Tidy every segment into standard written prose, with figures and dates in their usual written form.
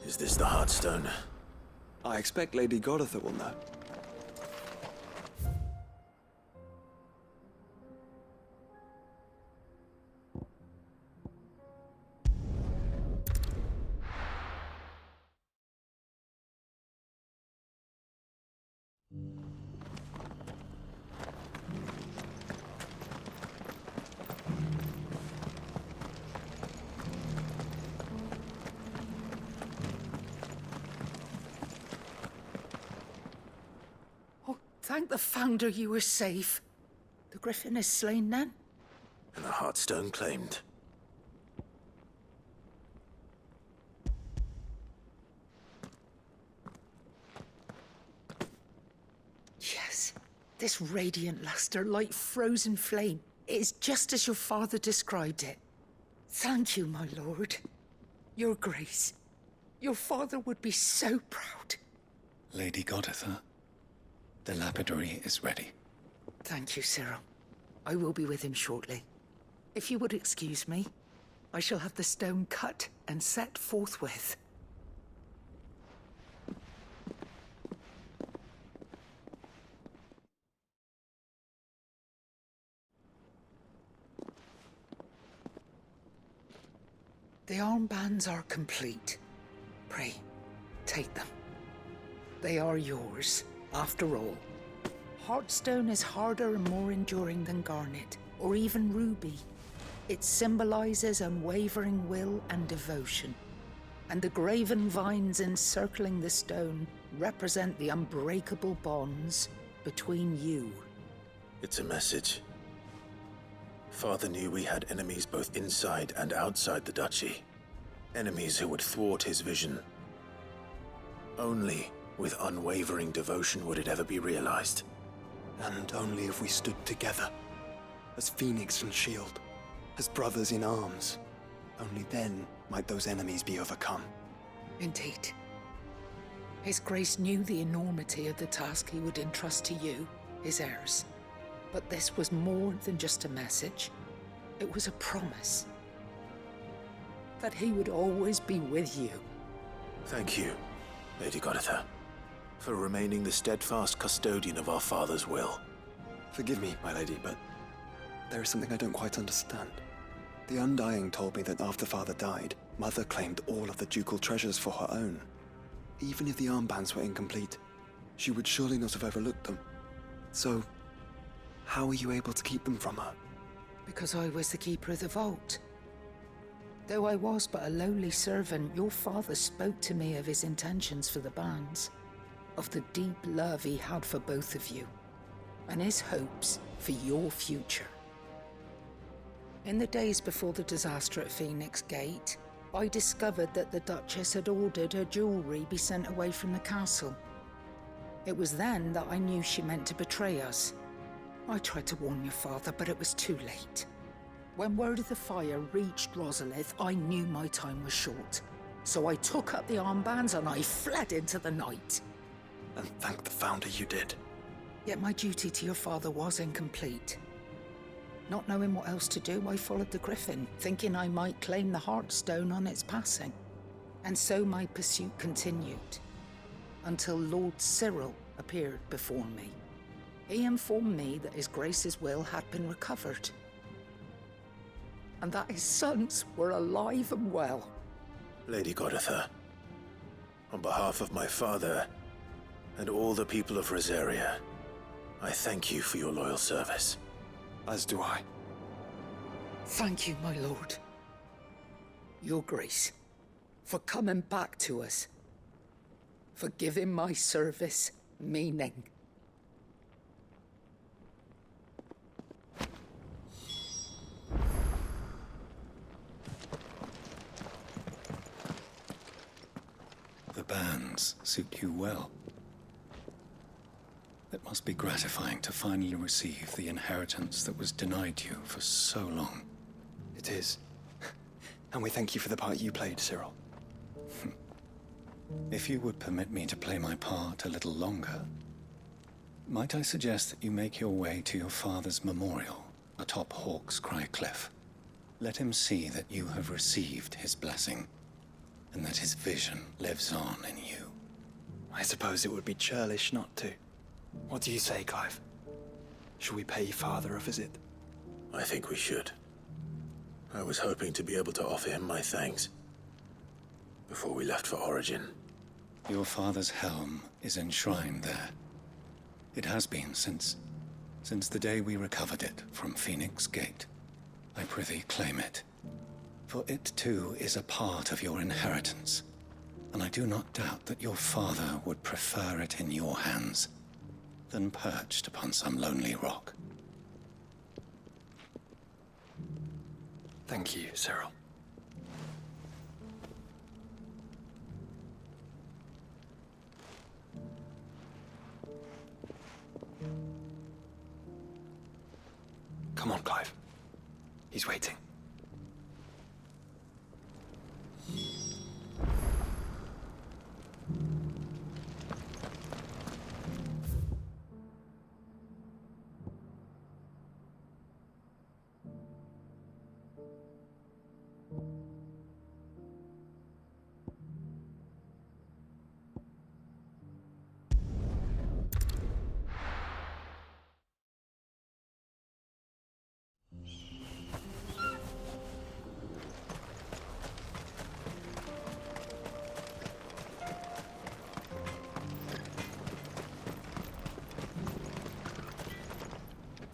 Is this the Heartstone? I expect Lady Goditha will know. Thank the Founder you were safe. The Griffin is slain then? And the Heartstone claimed. Yes. This radiant luster, like frozen flame. It is just as your father described it. Thank you, my lord. Your Grace. Your father would be so proud. Lady Goditha, the lapidary is ready. Thank you, Cyril. I will be with him shortly. If you would excuse me, I shall have the stone cut and set forthwith. The armbands are complete. Pray, take them. They are yours, after all. Heartstone is harder and more enduring than garnet, or even ruby. It symbolizes unwavering will and devotion. And the graven vines encircling the stone represent the unbreakable bonds between you. It's a message. Father knew we had enemies both inside and outside the duchy. Enemies who would thwart his vision. Only with unwavering devotion would it ever be realized. And only if we stood together, as Phoenix and Shield, as brothers in arms, only then might those enemies be overcome. Indeed. His Grace knew the enormity of the task he would entrust to you, his heirs. But this was more than just a message. It was a promise. That he would always be with you. Thank you, Lady Goditha, for remaining the steadfast custodian of our father's will. Forgive me, my lady, but there is something I don't quite understand. The Undying told me that after Father died, Mother claimed all of the ducal treasures for her own. Even if the armbands were incomplete, she would surely not have overlooked them. So, how were you able to keep them from her? Because I was the keeper of the vault. Though I was but a lowly servant, your father spoke to me of his intentions for the bands, of the deep love he had for both of you, and his hopes for your future. In the days before the disaster at Phoenix Gate, I discovered that the Duchess had ordered her jewelry be sent away from the castle. It was then that I knew she meant to betray us. I tried to warn your father, but it was too late. When word of the fire reached Rosalith, I knew my time was short. So I took up the armbands and I fled into the night. And thank the Founder you did. Yet my duty to your father was incomplete. Not knowing what else to do, I followed the Griffin, thinking I might claim the Heartstone on its passing. And so my pursuit continued, until Lord Cyril appeared before me. He informed me that His Grace's will had been recovered, and that his sons were alive and well. Lady Goditha, on behalf of my father and all the people of Rosaria, I thank you for your loyal service. As do I. Thank you, my lord. Your Grace, for coming back to us, for giving my service meaning. The bands suit you well. It must be gratifying to finally receive the inheritance that was denied you for so long. It is. And we thank you for the part you played, Cyril. If you would permit me to play my part a little longer, might I suggest that you make your way to your father's memorial atop Hawk's Cry Cliff. Let him see that you have received his blessing. and that his vision lives on in you. I suppose it would be churlish not to. What do you say, Clive? Shall we pay Father a visit? I think we should. I was hoping to be able to offer him my thanks before we left for Origin. Your father's helm is enshrined there. It has been since the day we recovered it from Phoenix Gate. I prithee claim it, for it too is a part of your inheritance, and I do not doubt that your father would prefer it in your hands than perched upon some lonely rock. Thank you, Cyril. Come on, Clive. He's waiting.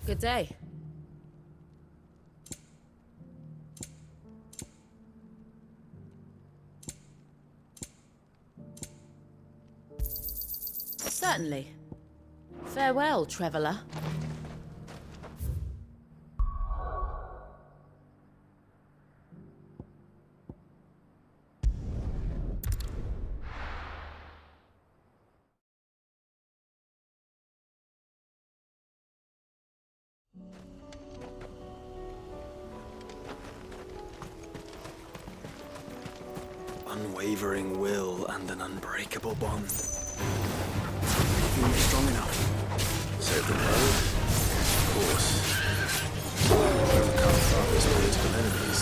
Good day. Certainly. Farewell, traveler. Unwavering will and an unbreakable bond. Feeling strong enough. Save the world? Of course. Overcome Father's political enemies.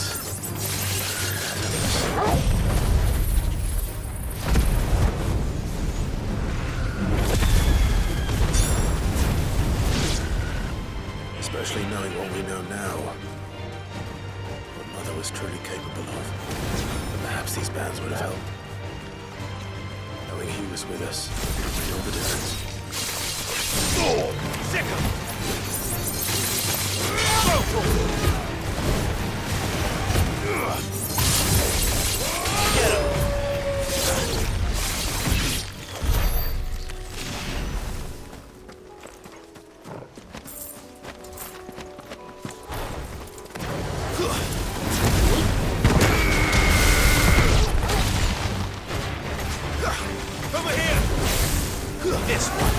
Especially knowing what we know now. What Mother was truly capable of. Perhaps these bands would have helped. Knowing he was with us made all the difference. Sick him! Get him! Over here! This one!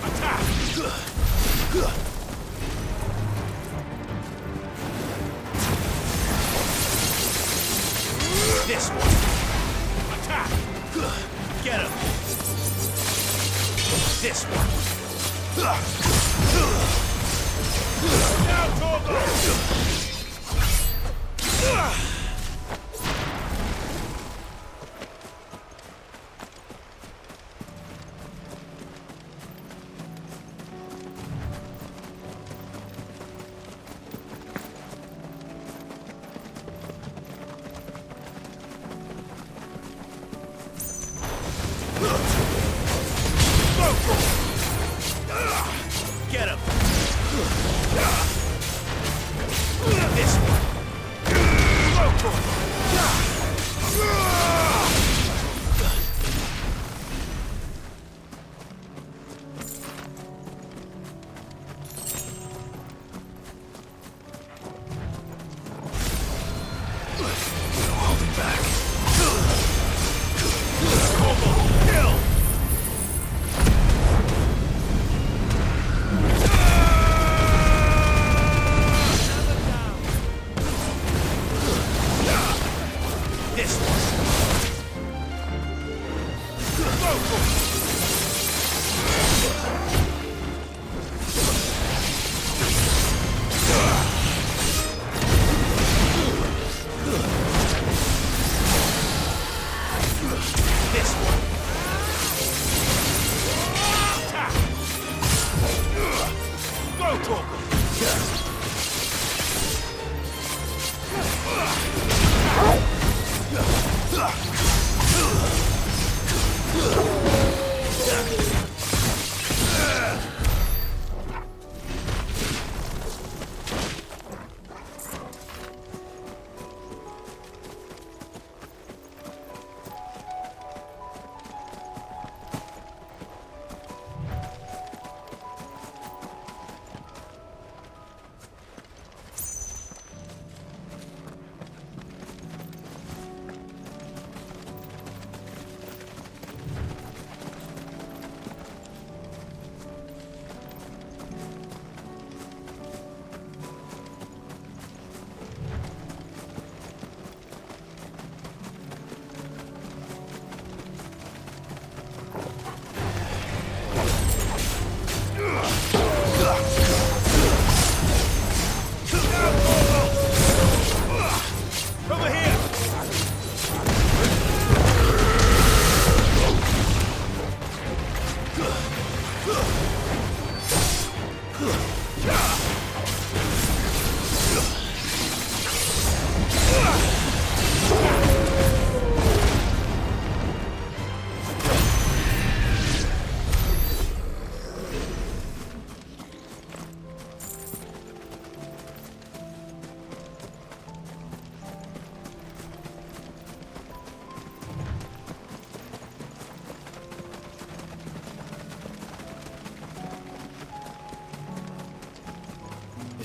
Attack! This one! Attack! Get him! This one! Now, Torgo! Get him!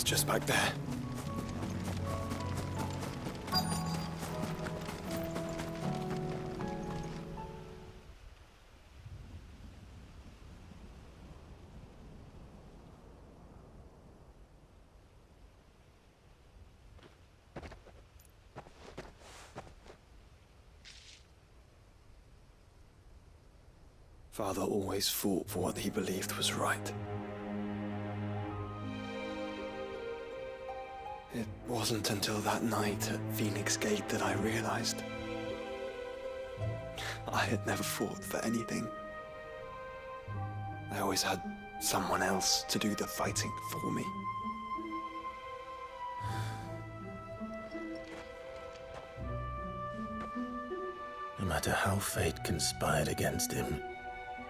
It's just back there. Father always fought for what he believed was right. It wasn't until that night at Phoenix Gate that I realized I had never fought for anything. I always had someone else to do the fighting for me. No matter how fate conspired against him,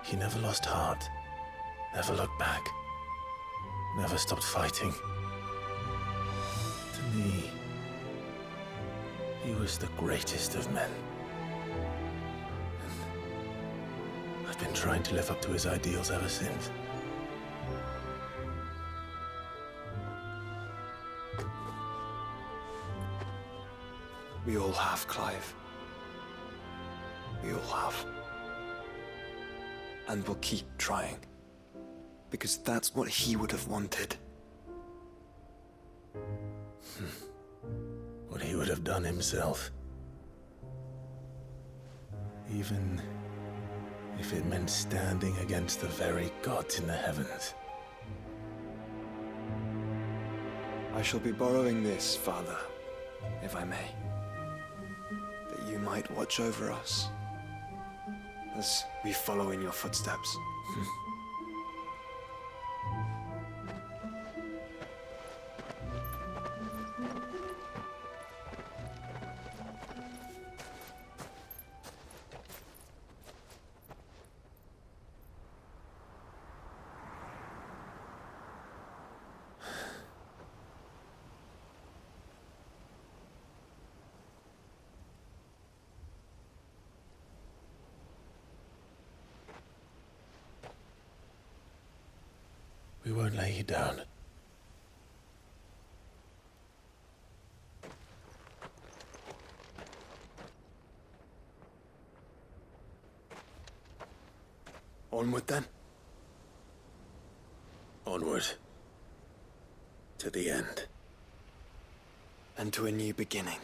he never lost heart, never looked back, never stopped fighting. To me, he was the greatest of men. And I've been trying to live up to his ideals ever since. We all have, Clive. We all have. And we'll keep trying. Because that's what he would have wanted. What he would have done himself. Even if it meant standing against the very gods in the heavens. I shall be borrowing this, Father, if I may. That you might watch over us as we follow in your footsteps. We won't lay you down. Onward then. Onward. To the end. And to a new beginning.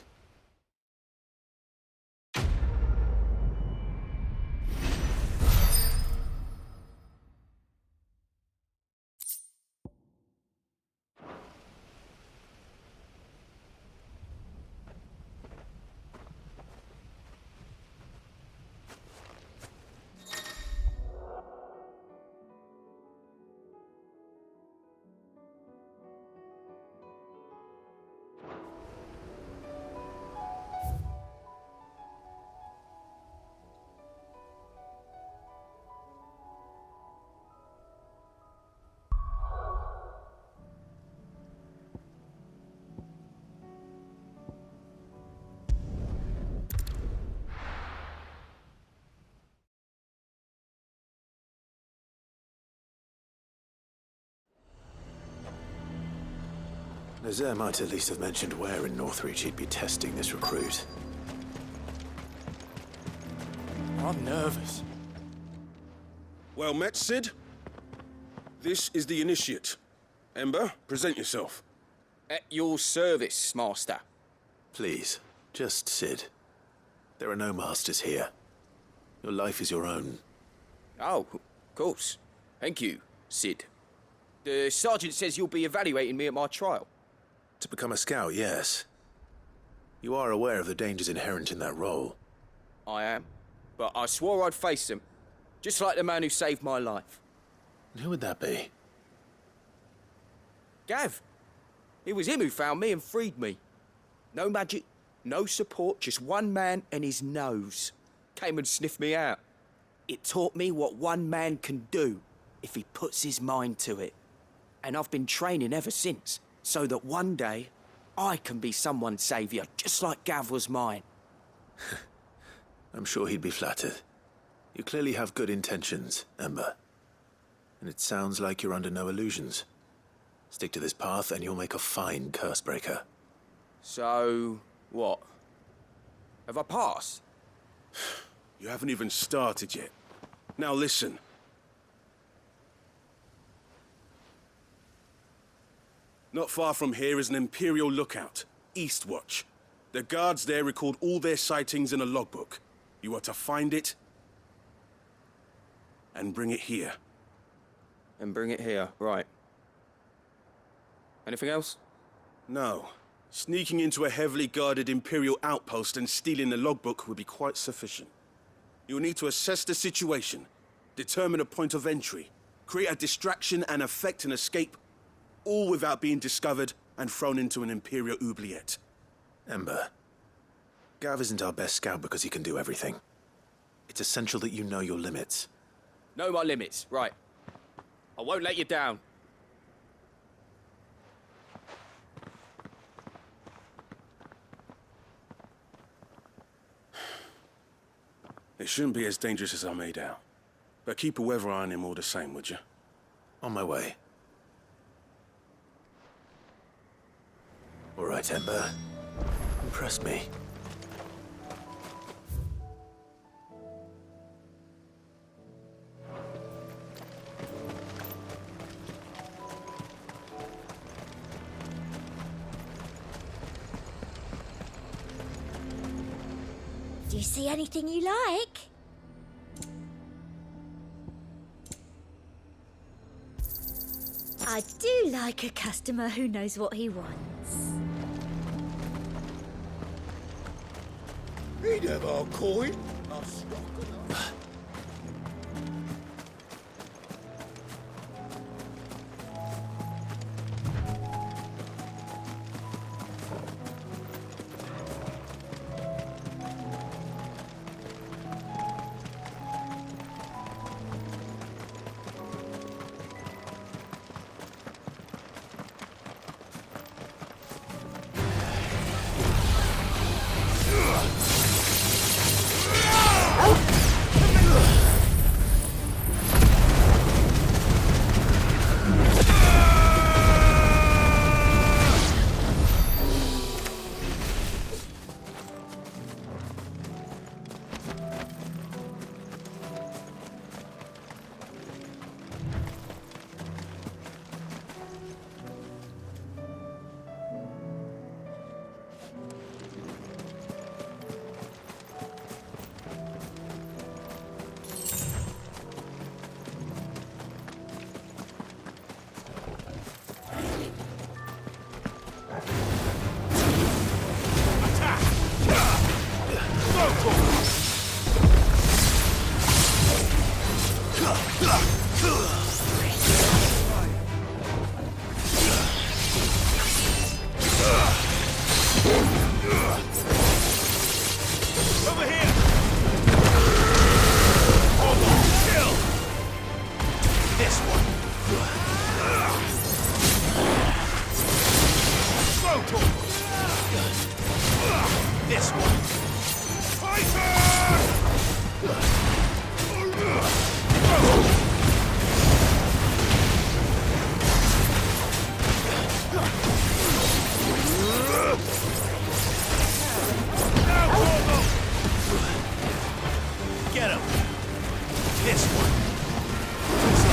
Nazaire might at least have mentioned where in Northreach he'd be testing this recruit. I'm nervous. Well met, Sid. This is the Initiate. Ember, present yourself. At your service, Master. Please, just Sid. There are no masters here. Your life is your own. Oh, of course. Thank you, Sid. The Sergeant says you'll be evaluating me at my trial. To become a scout, yes. You are aware of the dangers inherent in that role. I am. But I swore I'd face them. Just like the man who saved my life. And who would that be? Gav. It was him who found me and freed me. No magic, no support, just one man and his nose. Came and sniffed me out. It taught me what one man can do if he puts his mind to it. And I've been training ever since, so that one day I can be someone's saviour, just like Gav was mine. I'm sure he'd be flattered. You clearly have good intentions, Ember. And it sounds like you're under no illusions. Stick to this path and you'll make a fine curse breaker. So, what? Have I passed? You haven't even started yet. Now listen. Not far from here is an Imperial lookout, Eastwatch. The guards there record all their sightings in a logbook. You are to find it and bring it here. And bring it here, right. Anything else? No. Sneaking into a heavily guarded Imperial outpost and stealing the logbook would be quite sufficient. You'll need to assess the situation, determine a point of entry, create a distraction and effect an escape, all without being discovered and thrown into an Imperial oubliette. Ember, Gav isn't our best scout because he can do everything. It's essential that you know your limits. Know my limits, right. I won't let you down. It shouldn't be as dangerous as I made out. But keep a weather eye on him all the same, would you? On my way. All right, Ember. Impress me. Do you see anything you like? I do like a customer who knows what he wants. He'd have our coin. Our stock and our... Get him! This one! Let's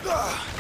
go!